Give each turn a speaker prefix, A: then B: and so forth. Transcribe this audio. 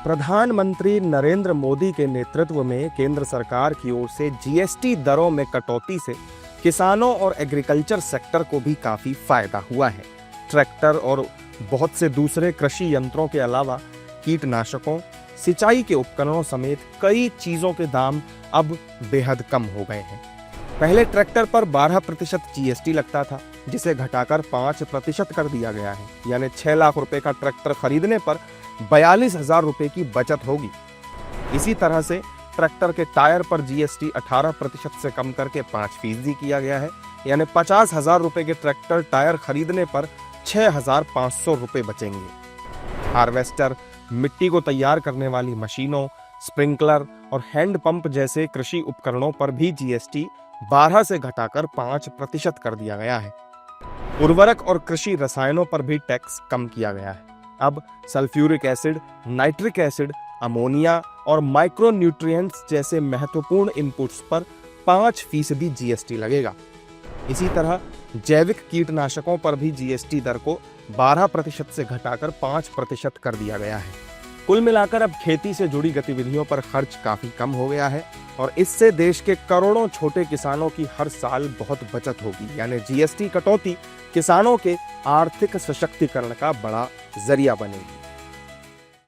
A: प्रधानमंत्री नरेंद्र मोदी के नेतृत्व में केंद्र सरकार की ओर से जीएसटी दरों में कटौती से किसानों और एग्रीकल्चर सेक्टर को भी काफी फायदा हुआ है। ट्रैक्टर और बहुत से दूसरे कृषि यंत्रों के अलावा कीटनाशकों, सिंचाई के उपकरणों समेत कई चीजों के दाम अब बेहद कम हो गए हैं। पहले ट्रैक्टर पर 12% जीएसटी लगता था, जिसे घटाकर 5% कर दिया गया है। यानी 6 लाख रुपए का ट्रैक्टर खरीदने पर 42,000 रुपए की बचत होगी। इसी तरह से ट्रैक्टर के टायर पर जीएसटी 18% से कम करके 5% किया गया है। यानी 50,000 रुपए के ट्रैक्टर टायर खरीदने पर 6,500 रुपए बचेंगे। हार्वेस्टर, मिट्टी को तैयार करने वाली मशीनों, स्प्रिंकलर और हैंड पंप जैसे कृषि उपकरणों पर भी जीएसटी 12 से घटाकर 5% कर दिया गया है। उर्वरक और कृषि रसायनों पर भी टैक्स कम किया गया है। अब sulphuric acid, nitric acid, ammonia और माइक्रोन्यूट्रिएंट्स जैसे महत्वपूर्ण इनपुट्स पर 5% जीएसटी लगेगा। इसी तरह जैविक कीटनाशकों पर भी जीएसटी दर को 12% से घटाकर 5% कर दिया गया है। कुल मिलाकर अब खेती से जुड़ी गतिविधियों पर खर्च काफी कम हो गया है और इससे देश के करोड़ों छोटे किसानों की हर साल बहुत बचत होगी। यानी जीएसटी कटौती किसानों के आर्थिक सशक्तिकरण का बड़ा जरिया बनेगी।